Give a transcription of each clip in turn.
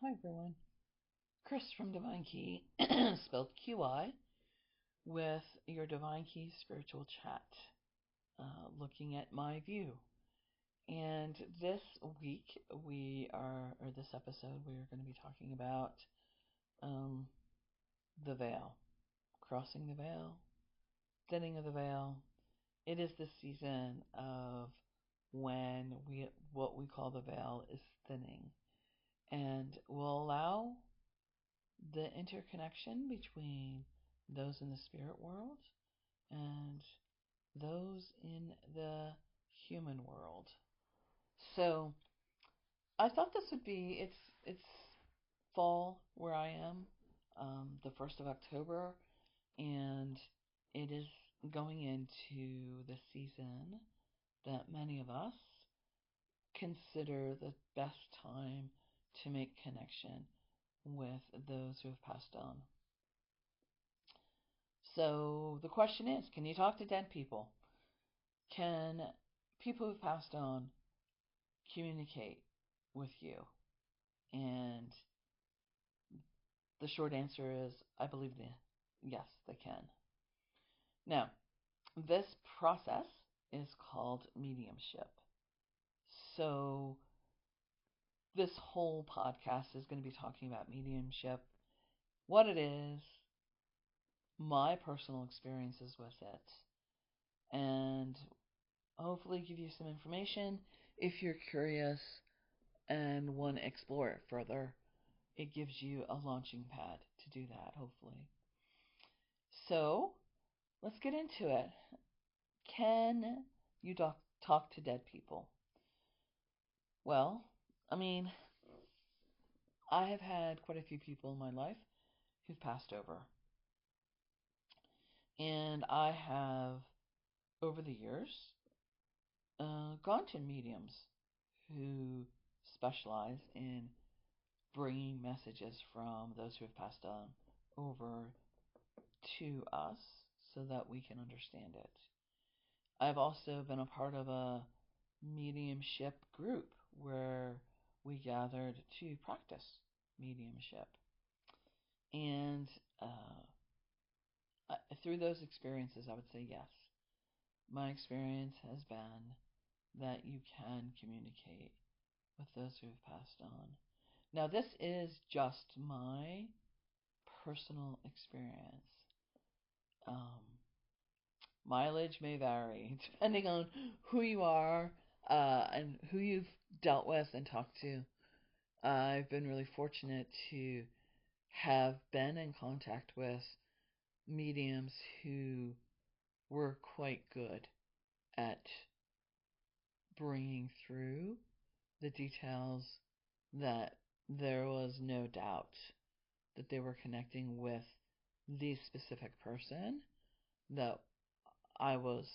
Hi everyone. Chris from Divine Key, spelled QI, with your Divine Key spiritual chat, looking at my view. And this week or this episode, we are going to be talking about um, the veil, crossing the veil, thinning of the veil. It is the season of when what we call the veil is thinning, and will allow the interconnection between those in the spirit world and those in the human world. So I thought this would be it's fall where I am, the 1st of October, and it is going into the season that many of us consider the best time to make connection with those who have passed on. So the question is, can you talk to dead people? Can people who've passed on communicate with you? And the short answer is, I believe yes, they can. Now, this process is called mediumship. So this whole podcast is going to be talking about mediumship, what it is, my personal experiences with it, and hopefully give you some information if you're curious and want to explore it further. It gives you a launching pad to do that, hopefully. So, let's get into it. Can you talk to dead people? Well, I mean, I have had quite a few people in my life who've passed over. And I have, over the years, gone to mediums who specialize in bringing messages from those who have passed on over to us so that we can understand it. I've also been a part of a mediumship group where we gathered to practice mediumship. And through those experiences, I would say yes. My experience has been that you can communicate with those who have passed on. Now, this is just my personal experience. Um, Mileage may vary depending on who you are and who you've dealt with and talked to. I've been really fortunate to have been in contact with mediums who were quite good at bringing through the details that there was no doubt that they were connecting with the specific person that I was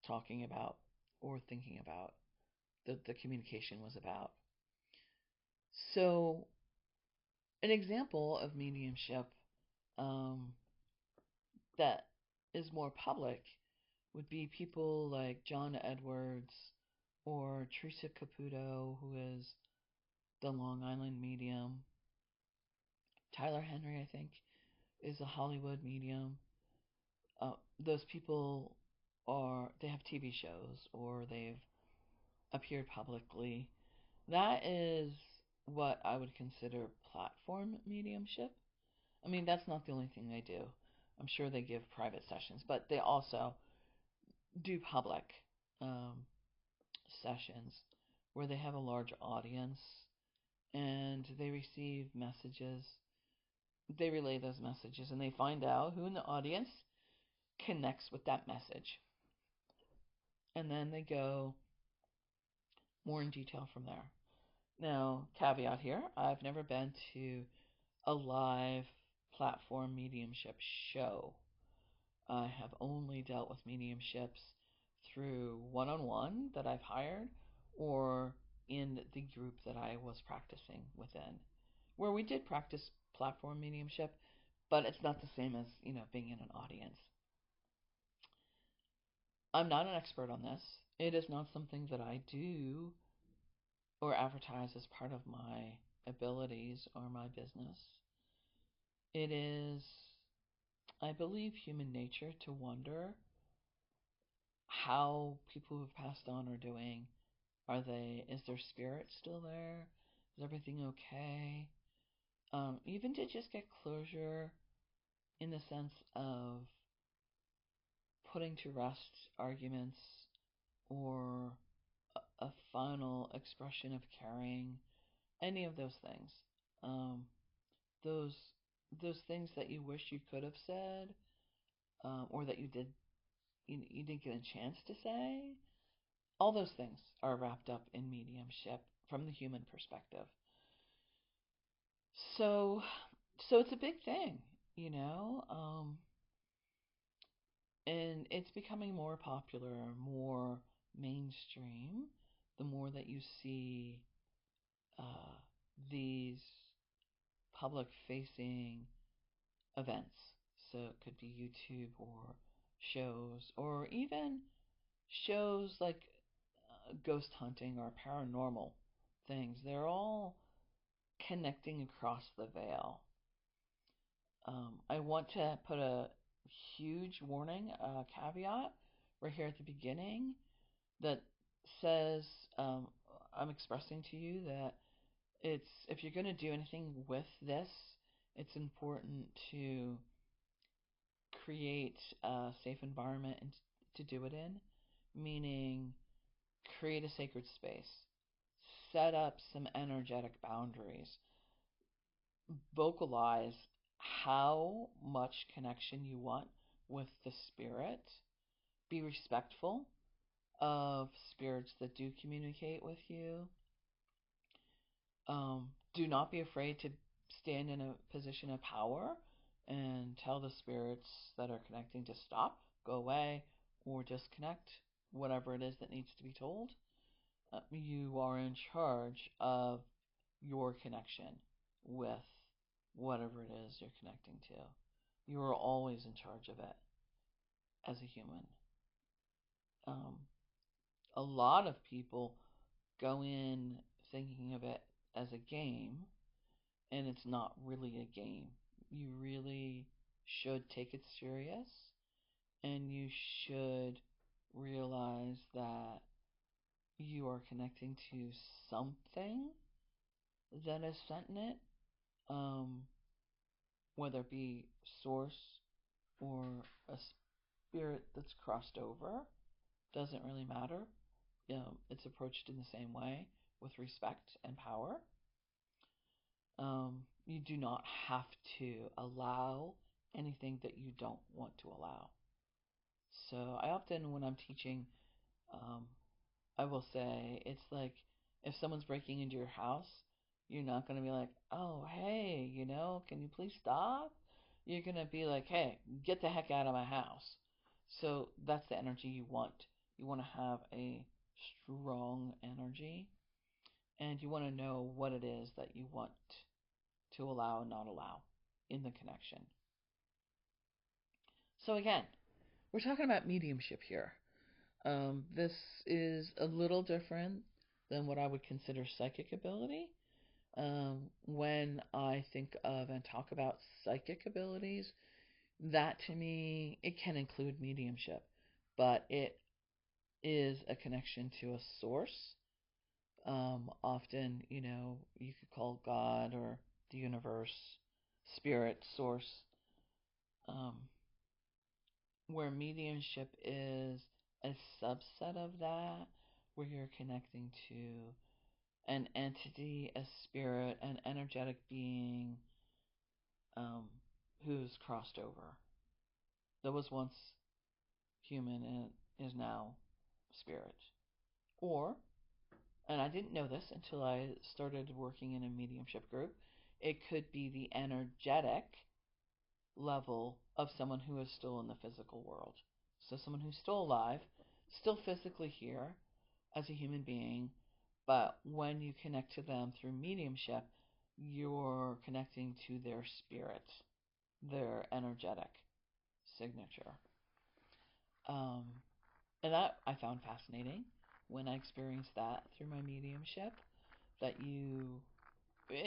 talking about or thinking about, that the communication was about. So, an example of mediumship um, that is more public would be people like John Edwards or Teresa Caputo, who is the Long Island medium. Tyler Henry, I think, is a Hollywood medium. Those people they have TV shows or they've appeared publicly. That is what I would consider platform mediumship. I mean, that's not the only thing they do. I'm sure they give private sessions, but they also do public um, sessions where they have a large audience and they receive messages. They relay those messages and they find out who in the audience connects with that message. And then they go more in detail from there. Now, caveat here, I've never been to a live platform mediumship show. I have only dealt with mediumships through one-on-one that I've hired or in the group that I was practicing within, where we did practice platform mediumship, but it's not the same as, being in an audience. I'm not an expert on this. It is not something that I do or advertise as part of my abilities or my business, it is, I believe, human nature to wonder how people who've passed on are doing. Is their spirit still there? Is everything okay? Even to just get closure in the sense of putting to rest arguments or a final expression of caring, any of those things. Um, those those things that you wish you could have said, or that you didn't get a chance to say. All those things are wrapped up in mediumship from the human perspective. So, so it's a big thing, you know, and it's becoming more popular, more mainstream. The more that you see uh, these public-facing events, so it could be YouTube or shows, or even shows like ghost hunting or paranormal things. They're all connecting across the veil. I want to put a huge warning, a caveat, right here at the beginning that says I'm expressing to you that it's if you're going to do anything with this, it's important to create a safe environment and to do it in, meaning create a sacred space, set up some energetic boundaries, vocalize how much connection you want with the spirit, be respectful of spirits that do communicate with you. Do not be afraid to stand in a position of power and tell the spirits that are connecting to stop, go away, or disconnect, whatever it is that needs to be told. You are in charge of your connection with whatever it is you're connecting to. You are always in charge of it as a human. Um, a lot of people go in thinking of it as a game, and it's not really a game. You really should take it serious, and you should realize that you are connecting to something that is sentient, um, whether it be source or a spirit that's crossed over, doesn't really matter. It's approached in the same way with respect and power. You do not have to allow anything that you don't want to allow. So I often, when I'm teaching, um, I will say it's like if someone's breaking into your house, you're not going to be like, oh, hey, can you please stop? You're going to be like, hey, get the heck out of my house. So that's the energy you want. You want to have a strong energy, and you want to know what it is that you want to allow and not allow in the connection. So again, we're talking about mediumship here. This is a little different than what I would consider psychic ability. When I think of and talk about psychic abilities, that to me, it can include mediumship, but it is a connection to a source. Often, you could call God or the universe, spirit, source, um, where mediumship is a subset of that, where you're connecting to an entity, a spirit, an energetic being um, who's crossed over. That was once human and is now spirit. Or, and I didn't know this until I started working in a mediumship group, it could be the energetic level of someone who is still in the physical world. So someone who's still alive, still physically here as a human being, but when you connect to them through mediumship, you're connecting to their spirit, their energetic signature. Um, and that I found fascinating when I experienced that through my mediumship. That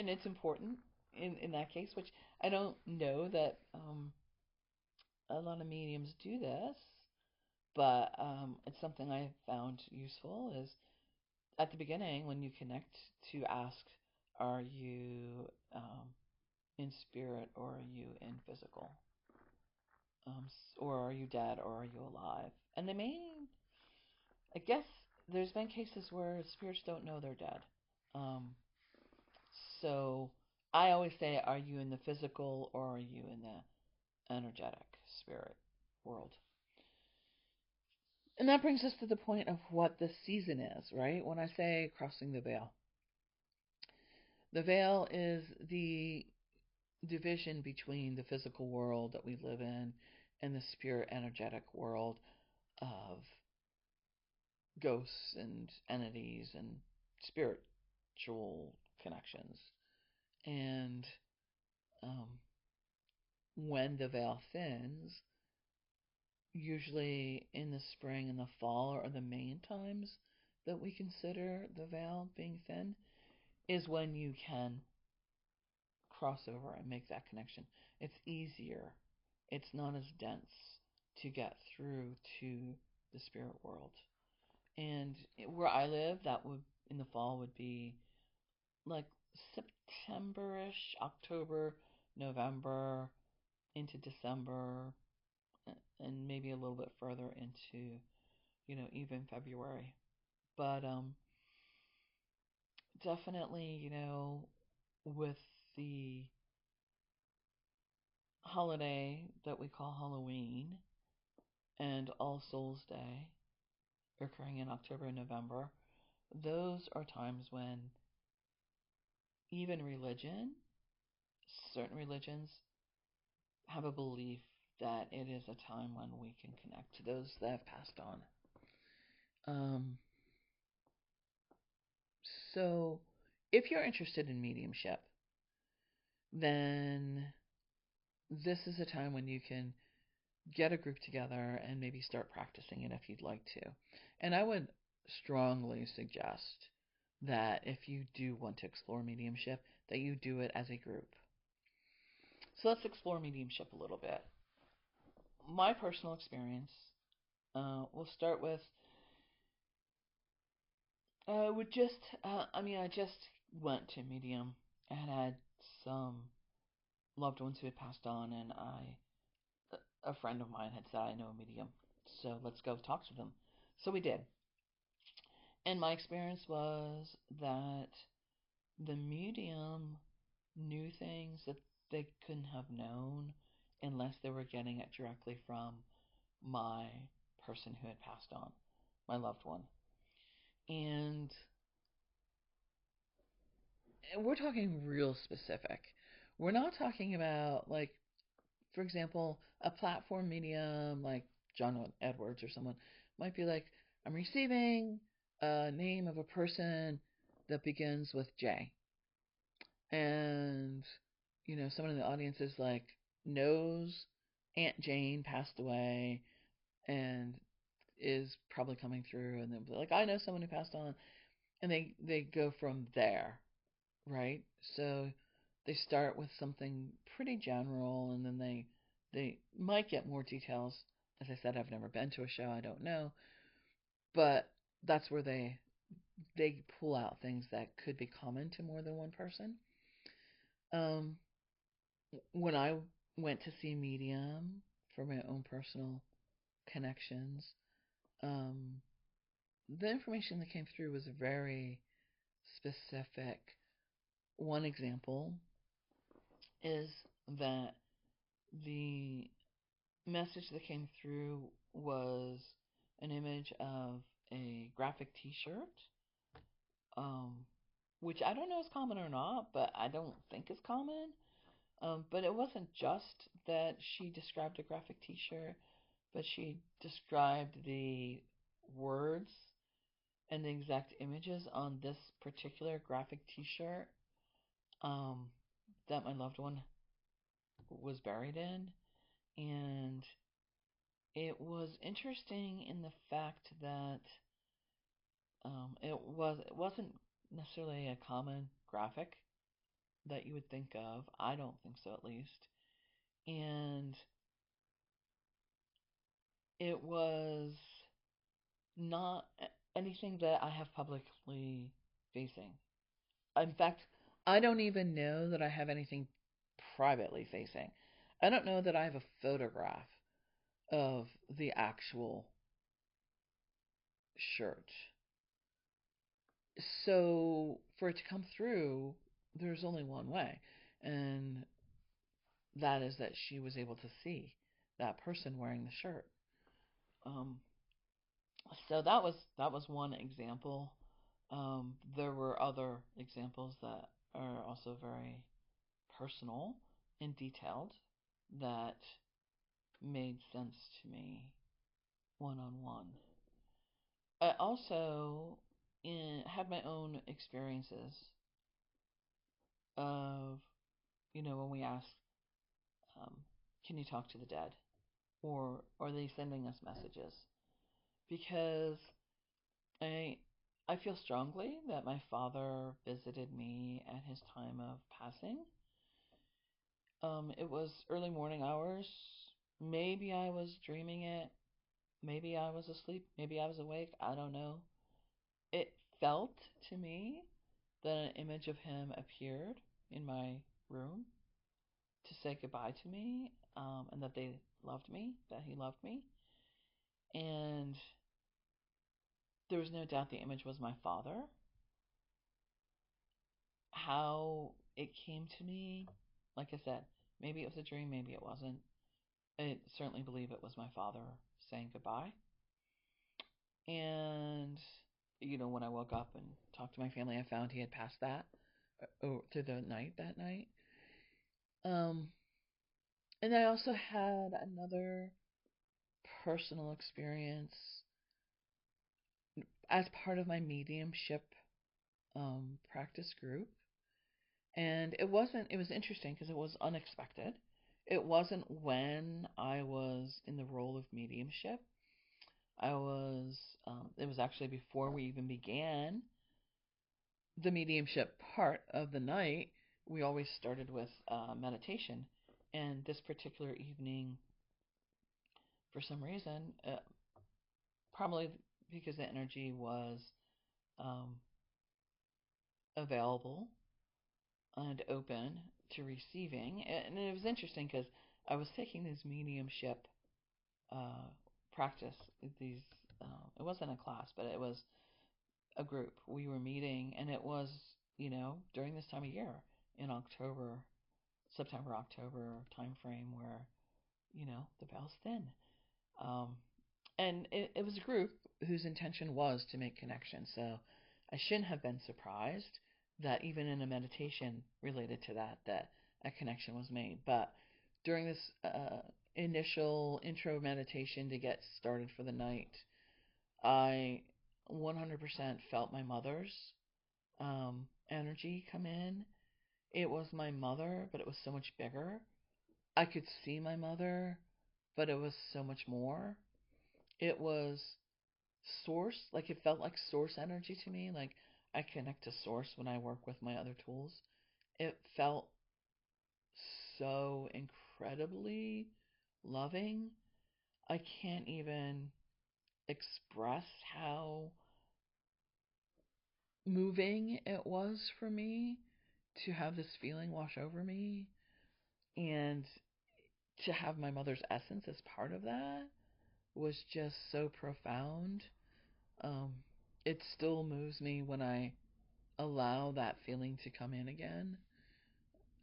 and it's important in that case, which I don't know that a lot of mediums do this, but it's something I found useful is at the beginning when you connect to ask, are you in spirit or are you in physical? Or are you dead or are you alive? And they may, I guess, there's been cases where spirits don't know they're dead. Um, so I always say, are you in the physical or are you in the energetic spirit world? And that brings us to the point of what the season is, right? When I say crossing the veil is the division between the physical world that we live in and the spirit energetic world of ghosts and entities and spiritual connections. And um, when the veil thins, usually in the spring and the fall are the main times that we consider the veil being thin, is when you can cross over and make that connection. It's easier, it's not as dense to get through to the spirit world. And where I live, that would in the fall would be like September-ish, October, November into December, and maybe a little bit further into, even February. But definitely, with the holiday that we call Halloween and All Souls Day occurring in October and November, those are times when even certain religions have a belief that it is a time when we can connect to those that have passed on. Um, so, if you're interested in mediumship, then this is a time when you can get a group together and maybe start practicing it if you'd like to. And I would strongly suggest that if you do want to explore mediumship, that you do it as a group. So let's explore mediumship a little bit. My personal experience, we'll start with, I just went to medium. I had some loved ones who had passed on, and a friend of mine had said, I know a medium, so let's go talk to them. So we did. And my experience was that the medium knew things that they couldn't have known unless they were getting it directly from my person who had passed on, my loved one. And we're talking real specific. We're not talking about, like, for example, a platform medium like John Edwards or someone might be like, I'm receiving a name of a person that begins with J. And, someone in the audience is like, knows Aunt Jane passed away and is probably coming through. And they'll be like, I know someone who passed on. And they go from there, right? So they start with something pretty general, and then they might get more details. As I said, I've never been to a show, I don't know, but that's where they pull out things that could be common to more than one person. Um, when I went to see Medium for my own personal connections, um, the information that came through was very specific. One example is that the message that came through was an image of a graphic T-shirt, um, which I don't know is common or not, but I don't think is common. But it wasn't just that she described a graphic T-shirt, but she described the words and the exact images on this particular graphic T-shirt um, that my loved one was buried in, and it was interesting in the fact that it wasn't necessarily a common graphic that you would think of. I don't think so, at least. And it was not anything that I have publicly facing. In fact, I don't even know that I have anything privately facing. I don't know that I have a photograph of the actual shirt. So for it to come through, there's only one way, and that is that she was able to see that person wearing the shirt. Um, so that was one example. There were other examples that are also very personal and detailed that made sense to me one on one. I also had my own experiences of, when we ask, um, can you talk to the dead? Or are they sending us messages? Because I I feel strongly that my father visited me at his time of passing. It was early morning hours. Maybe I was dreaming it. Maybe I was asleep. Maybe I was awake. I don't know. It felt to me that an image of him appeared in my room to say goodbye to me, and that they loved me, that he loved me. And there was no doubt the image was my father. How it came to me, like I said, maybe it was a dream, maybe it wasn't. I certainly believe it was my father saying goodbye. And, when I woke up and talked to my family, I found he had passed that through the night that night. Um, and I also had another personal experience as part of my mediumship practice group. And it was interesting because it was unexpected. It wasn't when I was in the role of mediumship. It was actually before we even began the mediumship part of the night. We always started with meditation. And this particular evening, for some reason, probably because the energy was um, available and open to receiving. And it was interesting because I was taking this mediumship uh, practice. These it wasn't a class, but it was a group. We were meeting, and it was during this time of year in October, September, October time frame where the bell's thin. Um, and it was a group whose intention was to make connections. So I shouldn't have been surprised that even in a meditation related to that a connection was made. But during this initial intro meditation to get started for the night, I 100% felt my mother's energy come in. It was my mother, but it was so much bigger. I could see my mother, but it was so much more. It was source, like it felt like source energy to me. Like I connect to source when I work with my other tools. It felt so incredibly loving. I can't even express how moving it was for me to have this feeling wash over me, and to have my mother's essence as part of that was just so profound. Um, it still moves me when I allow that feeling to come in again.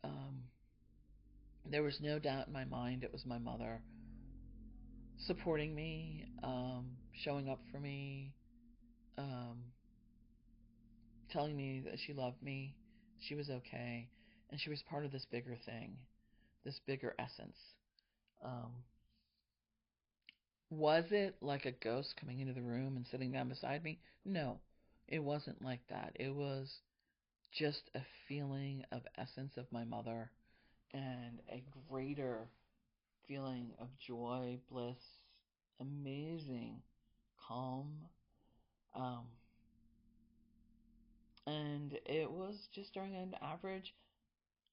Um, there was no doubt in my mind it was my mother supporting me, showing up for me, um, telling me that she loved me, she was okay, and she was part of this bigger thing, this bigger essence. Um, was it like a ghost coming into the room and sitting down beside me? No, it wasn't like that. It was just a feeling of essence of my mother and a greater feeling of joy, bliss, amazing calm. Um, and it was just during an average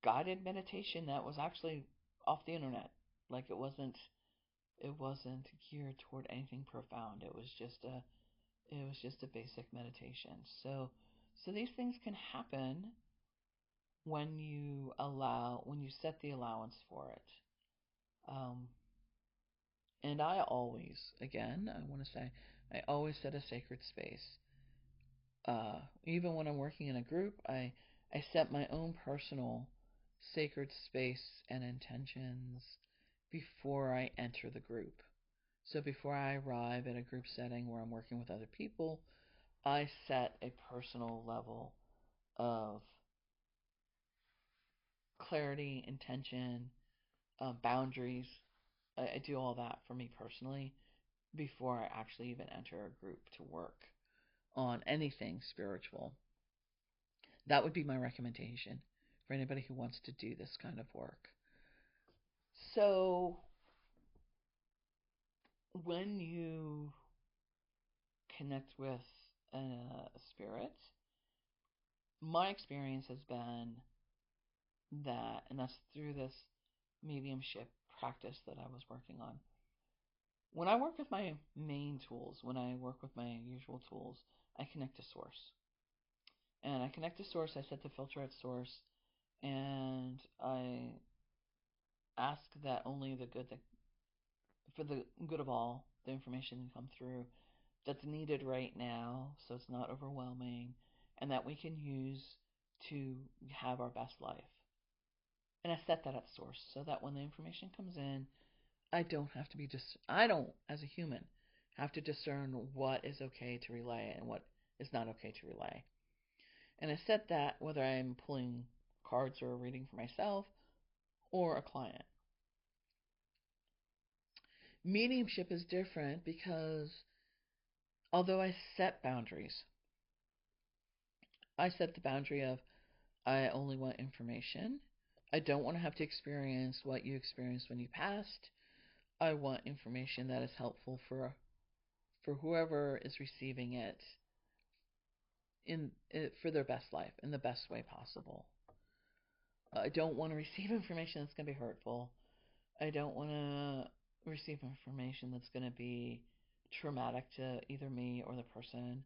guided meditation that was actually off the internet. Like it wasn't geared toward anything profound. It was just a basic meditation. So these things can happen when you set the allowance for it. Um, and I always, again, I want to say, I always set a sacred space. Even when I'm working in a group, I set my own personal sacred space and intentions before I enter the group. So before I arrive at a group setting where I'm working with other people, I set a personal level of clarity, intention, boundaries. I do all that for me personally before I actually even enter a group to work on anything spiritual. That would be my recommendation for anybody who wants to do this kind of work. So, when you connect with a spirit, my experience has been that, and that's through this mediumship practice that I was working on. When I work with my main tools, when I work with my usual tools, I connect to source. And I connect to source, I set the filter at source, and I ask that only the good that for the good of all, the information can come through that's needed right now, so it's not overwhelming, and that we can use to have our best life. And I set that at source so that when the information comes in, I don't, as a human, have to discern what is okay to relay and what is not okay to relay. And I set that whether I'm pulling cards or reading for myself or a client. Mediumship is different because although I set boundaries, I set the boundary of I only want information. I don't want to have to experience what you experienced when you passed. I want information that is helpful for whoever is receiving it for their best life in the best way possible. I don't want to receive information that's going to be hurtful. I don't want to receive information that's going to be traumatic to either me or the person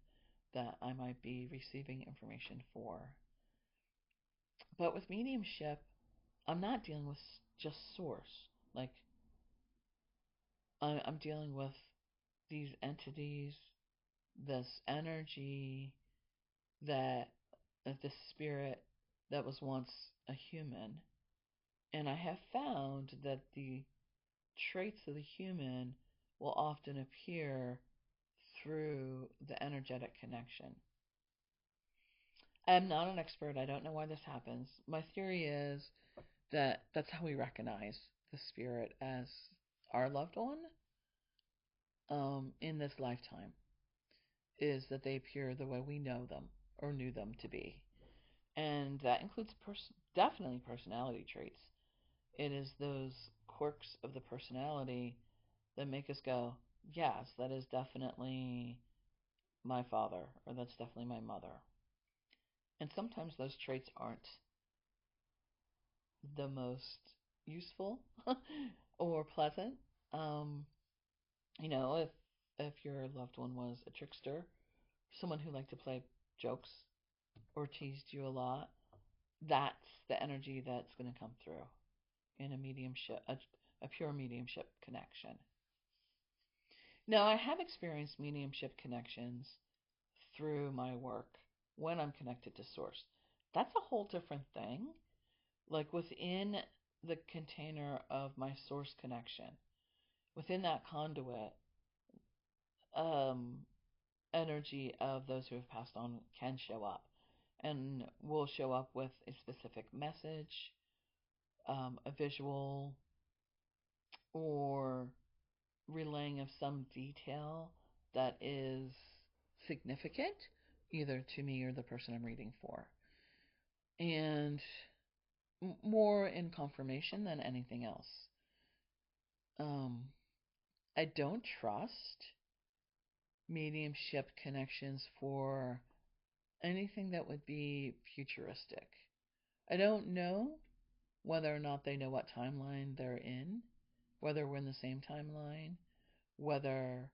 that I might be receiving information for. But with mediumship, I'm not dealing with just source. Like, I'm dealing with these entities, this energy that of the spirit that was once a human. And I have found that the traits of the human will often appear through the energetic connection. I am not an expert. I don't know why this happens. My theory is that that's how we recognize the spirit as our loved one in this lifetime, is that they appear the way we know them or knew them to be. And that includes definitely personality traits. It is those quirks of the personality that make us go, yes, that is definitely my father, or that's definitely my mother. And sometimes those traits aren't the most useful or pleasant. Um, if your loved one was a trickster, someone who liked to play jokes or teased you a lot, that's the energy that's going to come through in a pure mediumship connection. Now, I have experienced mediumship connections through my work when I'm connected to source. That's a whole different thing. Like within the container of my source connection, within that conduit, um, energy of those who have passed on can show up and will show up with a specific message, a visual, or relaying of some detail that is significant either to me or the person I'm reading for. And more in confirmation than anything else. Um, I don't trust mediumship connections for anything that would be futuristic. I don't know whether or not they know what timeline they're in, whether we're in the same timeline, whether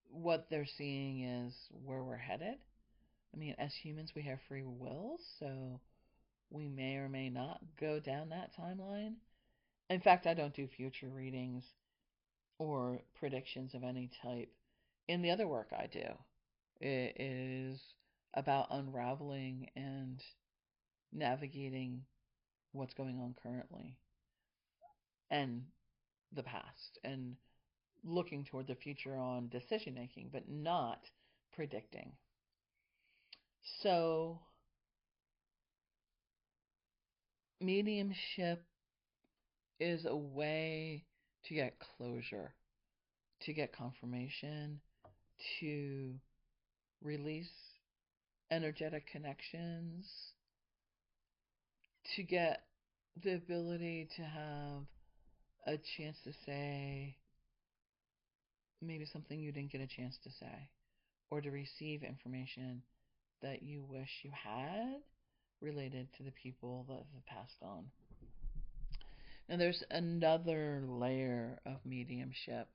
what they're seeing is where we're headed. I mean, as humans, we have free will, so we may or may not go down that timeline. In fact, I don't do future readings or predictions of any type in the other work I do. It is about unraveling and navigating what's going on currently and the past and looking toward the future on decision making, but not predicting. So, mediumship is a way to get closure, to get confirmation, to release energetic connections, to get the ability to have a chance to say maybe something you didn't get a chance to say, or to receive information that you wish you had related to the people that have passed on. Now, there's another layer of mediumship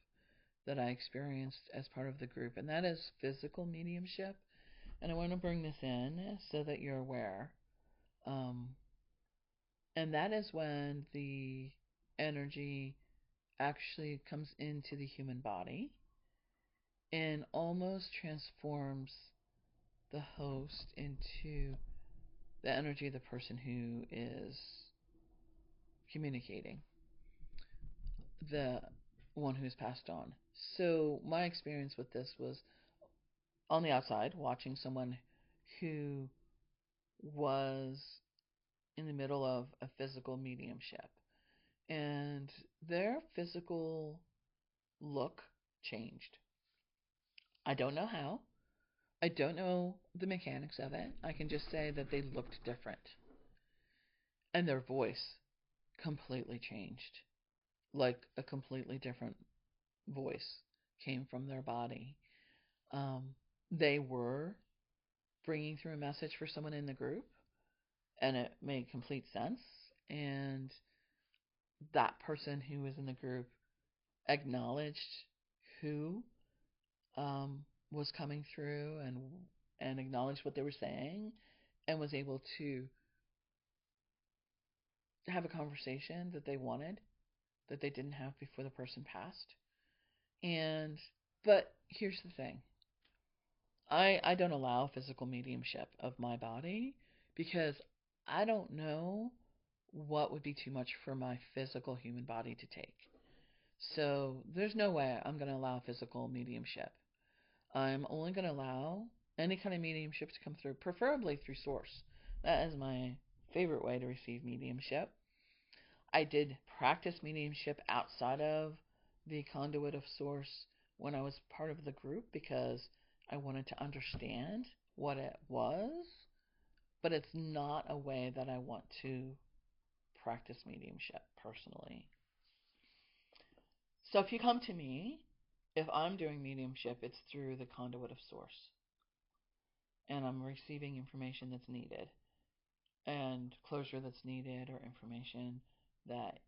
that I experienced as part of the group, and that is physical mediumship. And I want to bring this in so that you're aware. Um, and that is when the energy actually comes into the human body and almost transforms the host into the energy of the person who is communicating, the one who's passed on. So my experience with this was on the outside, watching someone who was in the middle of a physical mediumship, and their physical look changed. I don't know how. I don't know the mechanics of it. I can just say that they looked different. And their voice completely changed. Like a completely different voice came from their body. Um, they were bringing through a message for someone in the group, and it made complete sense. And that person who was in the group acknowledged who was coming through and acknowledged what they were saying and was able to have a conversation that they wanted that they didn't have before the person passed. And but here's the thing. I don't allow physical mediumship of my body because I don't know what would be too much for my physical human body to take. So there's no way I'm going to allow physical mediumship. I'm only going to allow any kind of mediumship to come through, preferably through source. That is my favorite way to receive mediumship. I did practice mediumship outside of the conduit of source when I was part of the group because I wanted to understand what it was, but it's not a way that I want to practice mediumship personally. So if you come to me, if I'm doing mediumship, it's through the conduit of source, and I'm receiving information that's needed, and closure that's needed, or information that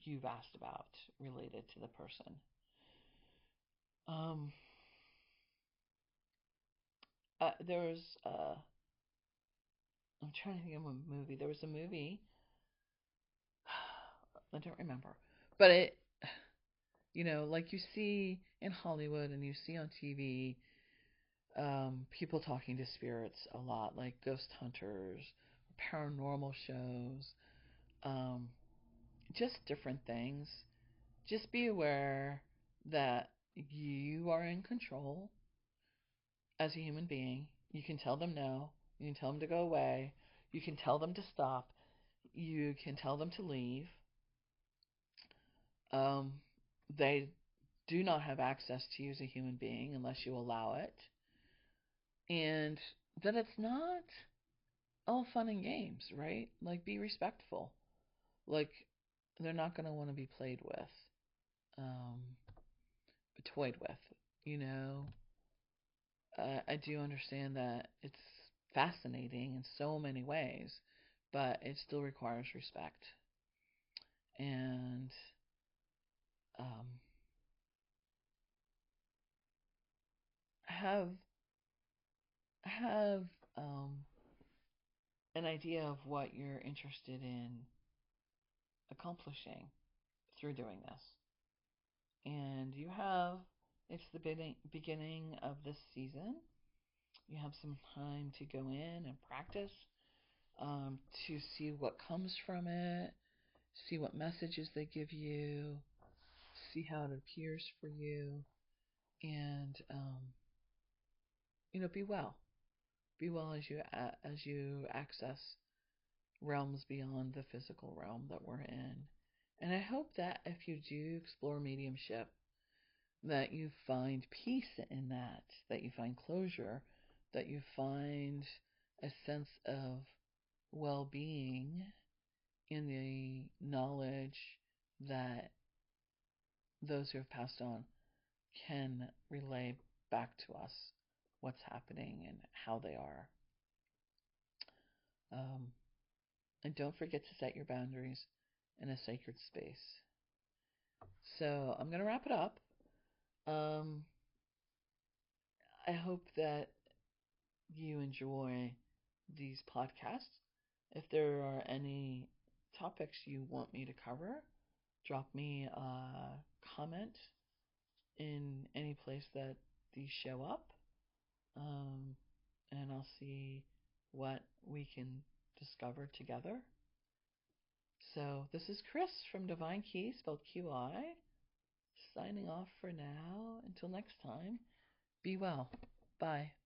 you've asked about related to the person. Um, there was, I'm trying to think of a movie. There was a movie, I don't remember, but like you see in Hollywood and you see on TV, people talking to spirits a lot, like ghost hunters, paranormal shows, um, just different things. Just be aware that you are in control as a human being. You can tell them no. You can tell them to go away. You can tell them to stop. You can tell them to leave. Um, they do not have access to you as a human being unless you allow it. And that it's not all fun and games, right? Like, be respectful. Like, they're not going to want to be played with, um, toyed with, you know? I do understand that it's fascinating in so many ways, but it still requires respect. And um, have have an idea of what you're interested in accomplishing through doing this. And it's the beginning of this season. You have some time to go in and practice, to see what comes from it, see what messages they give you, see how it appears for you, and be well. Be well as you access realms beyond the physical realm that we're in. And I hope that if you do explore mediumship, that you find peace in that, that you find closure, that you find a sense of well-being in the knowledge that those who have passed on can relay back to us what's happening and how they are. Um, and don't forget to set your boundaries in a sacred space. So I'm going to wrap it up. Um, I hope that you enjoy these podcasts. If there are any topics you want me to cover, drop me a comment in any place that these show up, um, and I'll see what we can discover together. So this is Chris from Divine Key, spelled QI, signing off for now. Until next time, be well. Bye.